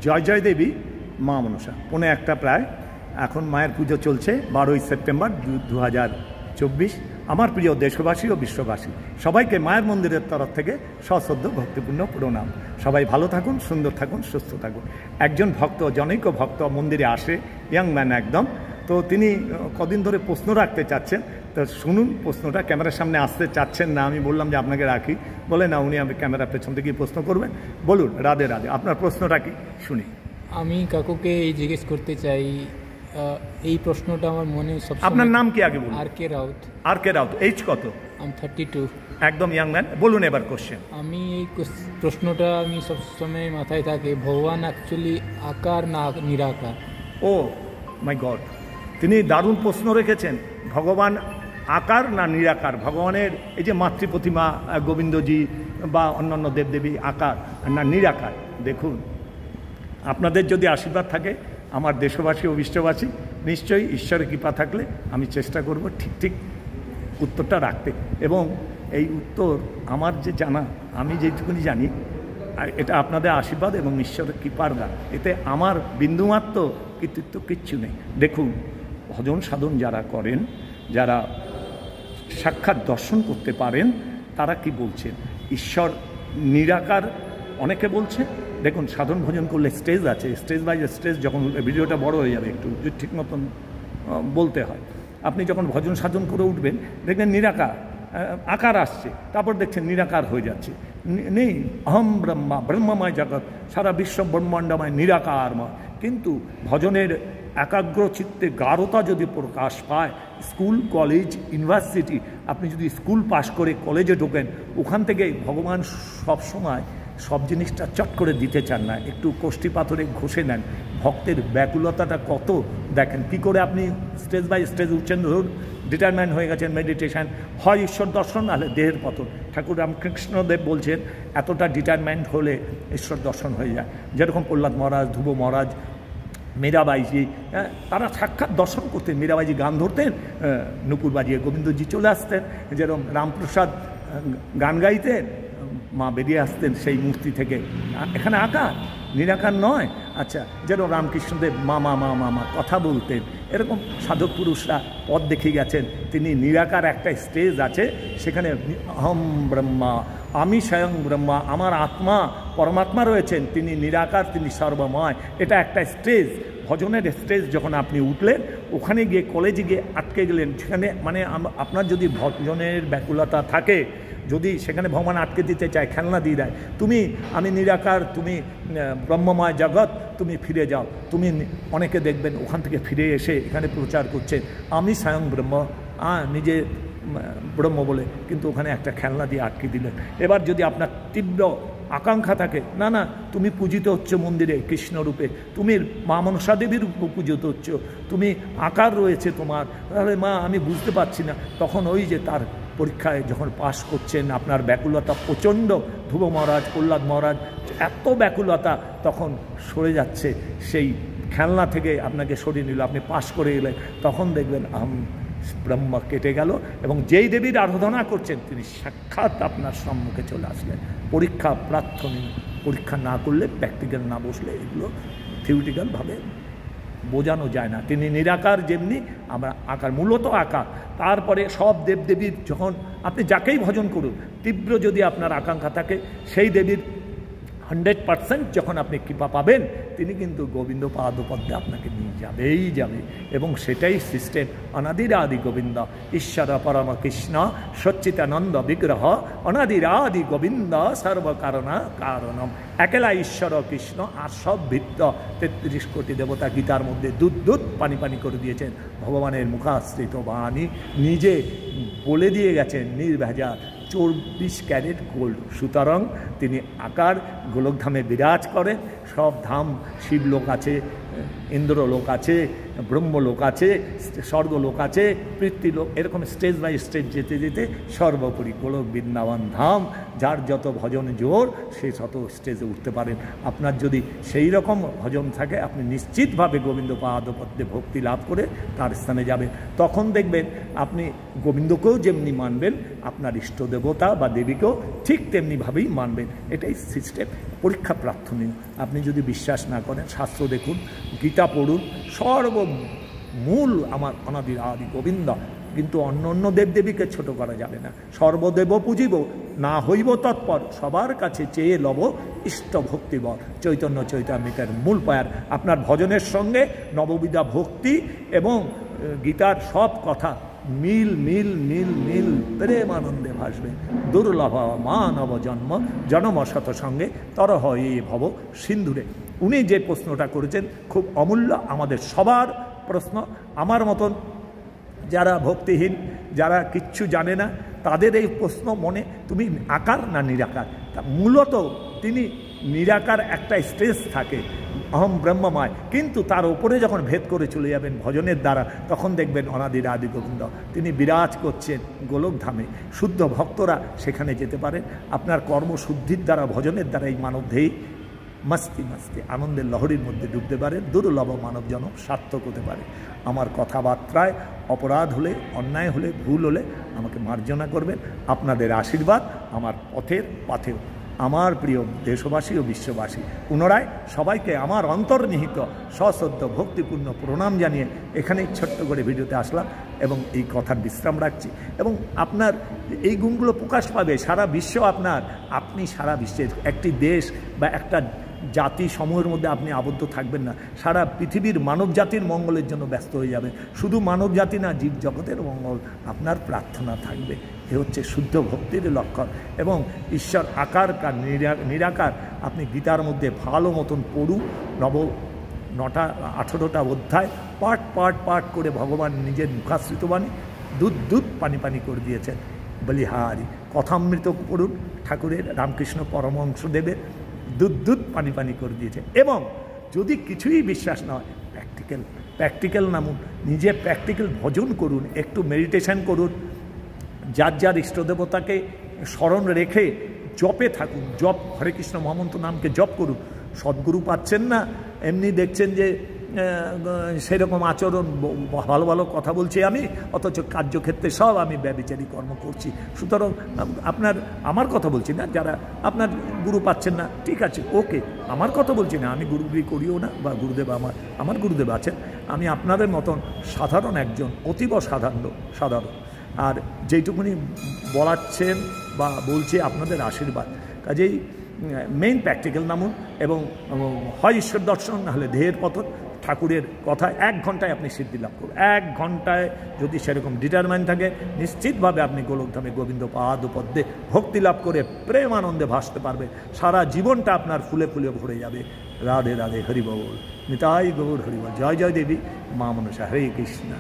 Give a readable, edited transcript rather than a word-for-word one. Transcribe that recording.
জয় জয় দেবী মা মনসা। 1:45 প্রায়। এখন মায়ের পুজো চলছে 12ই সেপ্টেম্বর 2024। আমার প্রিয় দেশবাসী ও বিশ্ববাসী সবাইকে মায়ের মন্দিরের তরফ থেকে সশ্রদ্ধ ভক্তিপূর্ণ প্রণাম। সবাই ভালো থাকুন, সুন্দর থাকুন, সুস্থ থাকুন। একজন ভক্ত, জনৈক ভক্ত মন্দিরে আসে, ইয়াং ম্যান একদম। তো তিনি কদিন ধরে প্রশ্ন রাখতে চাচ্ছেন, তো শুনুন প্রশ্নটা। ক্যামেরার সামনে আসতে চাচ্ছেন না, আমি বললাম যে আপনাকে রাখি, বলে না উনি আমি ক্যামেরার পেছন থেকে প্রশ্ন করবেন। বলুন, রাধে রাধে, আপনার প্রশ্নটা কি শুনি। আমি কাকুকে এই জিজ্ঞেস করতে চাই, এই প্রশ্নটা আমার মনে সব। আপনার নাম কি আগে বলুন? R K Raut. R K Raut, age কত? আমি 32। একদম ইয়াং ম্যান। বলুন এবার কোশ্চেন। আমি এই প্রশ্নটা আমি সবসময় মাথায় থাকে, ভগবান অ্যাকচুয়ালি আকার না নিরাকার? ও মাই গড, তিনি দারুণ প্রশ্ন রেখেছেন। ভগবান আকার না নিরাকার? ভগবানের এই যে মাতৃ প্রতিমা গোবিন্দজি বা অন্যান্য দেবদেবী আকার না নিরাকার? দেখুন, আপনাদের যদি আশীর্বাদ থাকে, আমার দেশবাসী ও বিশ্ববাসী, নিশ্চয়ই ঈশ্বরের কৃপা থাকলে আমি চেষ্টা করব ঠিক উত্তরটা রাখতে। এবং এই উত্তর আমার যে জানা, আমি যেটুকুনি জানি, এটা আপনাদের আশীর্বাদ এবং ঈশ্বরের কৃপার দান। এতে আমার বিন্দুমাত্র কৃতিত্ব কিচ্ছু নেই। দেখুন, ভজন সাধন যারা করেন, যারা সাক্ষাৎ দর্শন করতে পারেন, তারা কি বলছেন? ঈশ্বর নিরাকার অনেকে বলছে। দেখুন, সাধন ভজন করলে স্টেজ আছে, স্টেজ বাই স্টেজ, যখন ভিডিওটা বড় হয়ে যাবে একটু ঠিক মতন বলতে হয়। আপনি যখন ভজন সাধন করে উঠবেন, দেখবেন নিরাকার আকার আসছে, তারপর দেখছেন নিরাকার হয়ে যাচ্ছে। নেই অহম ব্রহ্মা, ব্রহ্মময় জগৎ, সারা বিশ্ব ব্রহ্মাণ্ডময় নিরাকারময়। কিন্তু ভজনের একাগ্র চিত্তে গাঢ়তা যদি প্রকাশ পায়, স্কুল, কলেজ, ইউনিভার্সিটি, আপনি যদি স্কুল পাশ করে কলেজে ঢোকেন, ওখান থেকে ভগবান সবসময় সব জিনিসটা চট করে দিতে চান না, একটু কোষ্ঠী পাথরে ঘষে নেন। ভক্তের ব্যাকুলতাটা কত দেখেন, কী করে আপনি স্টেজ বাই স্টেজ উঠছেন। ধরুন ডিটারমেন্ট হয়ে গেছেন, মেডিটেশান হয় ঈশ্বর দর্শন, নাহলে দেহের পতন। ঠাকুর রামকৃষ্ণদেব বলছেন এতটা ডিটারমেন্ট হলে ঈশ্বর দর্শন হয়ে যায়। যেরকম প্রহ্লাদ মহারাজ, ধ্রুব মহারাজ, মীরাবাইজি, তারা সাক্ষাৎ দর্শন করতেন। মীরাবাইজি গান ধরতেন, নুপুর বাজিয়ে গোবিন্দজি চলে আসতেন। যেরকম রামপ্রসাদ গান গাইতেন, মা বেরিয়ে আসতেন সেই মূর্তি থেকে। এখানে আকার, নিরাকার নয়। আচ্ছা, যেরকম রামকৃষ্ণদেব মামা মা মামা কথা বলতেন, এরকম সাধক পুরুষরা পথ দেখিয়ে গেছেন। তিনি নিরাকার একটা স্টেজ আছে, সেখানে অহম ব্রহ্মা, আমি স্বয়ং ব্রহ্মা, আমার আত্মা পরমাত্মা রয়েছেন, তিনি নিরাকার, তিনি সর্বময়। এটা একটা স্টেজ, ভজনের স্টেজ। যখন আপনি উঠলেন, ওখানে গিয়ে কলেজে গিয়ে আটকে গেলেন, সেখানে মানে আপনার যদি ভজনের ব্যাকুলতা থাকে, যদি সেখানে ভগবান আটকে দিতে চায়, খেলনা দিয়ে দেয়, আমি নিরাকার, তুমি ব্রহ্মময় জগৎ, তুমি ফিরে যাও। তুমি অনেকে দেখবেন ওখান থেকে ফিরে এসে এখানে প্রচার করছে আমি স্বয়ং ব্রহ্ম, নিজে ব্রহ্ম বলে, কিন্তু ওখানে একটা খেলনা দিয়ে আটকে দিলেন। এবার যদি আপনার তীব্র আকাঙ্ক্ষা থাকে, না না তুমি পূজিত হচ্ছ মন্দিরে কৃষ্ণরূপে, তুমি মা মনসা দেবীর রূপে পূজিত হচ্ছ, তুমি আকার রয়েছে তোমার, তাহলে মা আমি বুঝতে পারছি না। তখন ওই যে তার পরীক্ষায় যখন পাশ করছেন, আপনার ব্যাকুলতা প্রচণ্ড, ধ্রুব মহারাজ, প্রহ্লাদ মহারাজ, এত ব্যাকুলতা, তখন সরে যাচ্ছে সেই খেলনা থেকে, আপনাকে সরিয়ে নিল, আপনি পাশ করে এলেন। তখন দেখবেন ব্রহ্ম কেটে গেল, এবং যেই দেবীর আরাধনা করছেন তিনি সাক্ষাৎ আপনার সম্মুখে চলে আসলেন। পরীক্ষা প্রার্থনিক, পরীক্ষা না করলে, প্র্যাকটিক্যাল না বসলে, এগুলো থিওরিটিক্যালভাবে বোঝানো যায় না। তিনি নিরাকার, যেমনি আমরা আকার, মূলত আকার। তারপরে সব দেবদেবীর, যখন আপনি যাকেই ভজন করুন, তীব্র যদি আপনার আকাঙ্ক্ষা থাকে, সেই দেবীর 100% যখন আপনি কৃপা পাবেন, তিনি কিন্তু গোবিন্দ পাদপদ্মে আপনাকে নিয়ে যাবে। এবং সেটাই সিস্টেম। অনাদির আদি গোবিন্দ ঈশ্বর পরম কৃষ্ণ সচ্চিতানন্দ বিগ্রহ, অনাদির আদি গোবিন্দ সর্বকারণা কারণম। একেলা ঈশ্বর কৃষ্ণ, আর সব ভিত্ত 33 কোটি দেবতা গীতার মধ্যে দুধ পানি পানি করে দিয়েছেন। ভগবানের মুখাশ্রিত বাণী নিজে বলে দিয়ে গেছেন নির্ভেজাল, 24 ক্যারেট গোল্ড। সুতরাং তিনি আকার, গোলকধামে বিরাজ করেন। সব ধাম, শিবলোক আছে, ইন্দ্রলোক আছে, ব্রহ্মলোক আছে, স্বর্গলোক আছে, পৃথ্বীলোক, এরকম স্টেজ বাই স্টেজ যেতে যেতে সর্বোপরি গোলক বৃন্দাবন ধাম। যার যত ভজন জোর, সে তত স্টেজে উঠতে পারেন। আপনার যদি সেই রকম ভজন থাকে, আপনি নিশ্চিতভাবে গোবিন্দ পাদপদ্মে ভক্তি লাভ করে তার স্থানে যাবেন। তখন দেখবেন আপনি গোবিন্দকেও যেমনি মানবেন, আপনার ইষ্ট দেবতা বা দেবীকেও ঠিক তেমনিভাবেই মানবেন। এটাই সিস্টেম। পরীক্ষা প্রার্থনীয়। আপনি যদি বিশ্বাস না করেন শাস্ত্র দেখুন, গীতা পড়ুন, সর্বমূল আমার অনাদি আদি গোবিন্দ। কিন্তু অন্য অন্য দেবদেবীকে ছোট করা যাবে না। সর্বদেব পুজিব না হইব তৎপর, সবার কাছে চেয়ে লব ইষ্ট ভক্তিবর। চৈতন্য চৈতামৃতের মূল পায়ার আপনার ভজনের সঙ্গে নববিধা ভক্তি এবং গীতার সব কথা মিল মিল মিল মিল প্রেম আনন্দে ভাসবে। দুর্লভ মানব জন্ম জনম শত সঙ্গে তর হয় ভব সিন্ধুরে। উনি যে প্রশ্নটা করেছেন খুব অমূল্য, আমাদের সবার প্রশ্ন। আমার মতন যারা ভক্তিহীন, যারা কিচ্ছু জানে না, তাদের এই প্রশ্ন মনে, তুমি আকার না নিরাকার। তা মূলত তিনি নিরাকার একটা স্টেজ থাকে, অহম ব্রহ্মময়, কিন্তু তার উপরে যখন ভেদ করে চলে যাবেন ভজনের দ্বারা, তখন দেখবেন অনাদির আদি গোবিন্দ তিনি বিরাজ করছেন গোলকধামে। শুদ্ধ ভক্তরা সেখানে যেতে পারেন। আপনার কর্মশুদ্ধির দ্বারা, ভজনের দ্বারা এই মানবদেহী মস্তি মস্তি আনন্দের লহরীর মধ্যে ডুবতে পারে। দুর্লভ মানব জনম সার্থক হতে পারে। আমার কথাবার্তায় অপরাধ হলে, অন্যায় হলে, ভুল হলে আমাকে মার্জনা করবেন। আপনাদের আশীর্বাদ আমার পথের পাথেও। আমার প্রিয় দেশবাসী ও বিশ্ববাসী, পুনরায় সবাইকে আমার অন্তর্নিহিত সশ্রদ্ধ ভক্তিপূর্ণ প্রণাম জানিয়ে এখানেই ছোট্ট করে ভিডিওতে আসলাম এবং এই কথার বিশ্রাম রাখছি। এবং আপনার এই গুণগুলো প্রকাশ পাবে সারা বিশ্ব আপনার। আপনি সারা বিশ্বের একটি দেশ বা একটা জাতি সমূহের মধ্যে আপনি আবদ্ধ থাকবেন না। সারা পৃথিবীর মানব জাতির মঙ্গলের জন্য ব্যস্ত হয়ে যাবে। শুধু মানব জাতি না, জীব জগতের মঙ্গল আপনার প্রার্থনা থাকবে। এ হচ্ছে শুদ্ধ ভক্তির লক্ষণ। এবং ঈশ্বর আকার কার নিরাকার আপনি গীতার মধ্যে ভালো মতন পড়ুন। 18টা অধ্যায় পাঠ পাঠ পাঠ করে ভগবান নিজের মুখাশ্রিত বাণী দুধ দুধ পানি পানি করে দিয়েছেন। বলিহারি কথামৃত পড়ুন, ঠাকুরের রামকৃষ্ণ পরমহংসদেবের দুধ দুধ পানি পানি করে দিয়েছে। এবং যদি কিছুই বিশ্বাস না হয়, প্র্যাকটিক্যাল নামুন, নিজে প্র্যাকটিক্যাল ভজন করুন, একটু মেডিটেশন করুন, যার যার ইষ্টদেবতাকে স্মরণ রেখে জপে থাকুন। জপ, হরে কৃষ্ণ মহামন্ত্র নামকে জপ করুন। সদ্গুরু পাচ্ছেন না, এমনি দেখছেন যে সেরকম আচরণ, ভালো ভালো কথা বলছি আমি, অথচ কার্যক্ষেত্রে সব আমি ব্যভিচারী কর্ম করছি। সুতরাং আমার কথা বলছি না, যারা আপনার গুরু পাচ্ছেন না, ঠিক আছে, ওকে, আমার কথা বলছি না, আমি গুরুগিরি করিও না, বা গুরুদেব আমার গুরুদেব আছেন। আমি আপনাদের মতন সাধারণ একজন, অতীব সাধারণ। আর যেইটুকুনি বলাচ্ছেন বা বলছে আপনাদের আশীর্বাদ। কাজেই মেইন প্র্যাকটিক্যাল নামুন এবং হয় ঈশ্বর দর্শন, নাহলে দেহের পতন। ঠাকুরের কথা 1 ঘন্টায় আপনি সিদ্ধি লাভ করুন। 1 ঘন্টায় যদি সেরকম ডিটারমাইন থাকে, নিশ্চিতভাবে আপনি গোলকধামে গোবিন্দ পাদ পদ্মে ভক্তি লাভ করে প্রেম আনন্দে ভাসতে পারবে। সারা জীবনটা আপনার ফুলে ফুলে ভরে যাবে। রাধে রাধে, হরি বল, নিতাই গৌর হরি বল। জয় জয় দেবী মা মনসা, হরে কৃষ্ণ।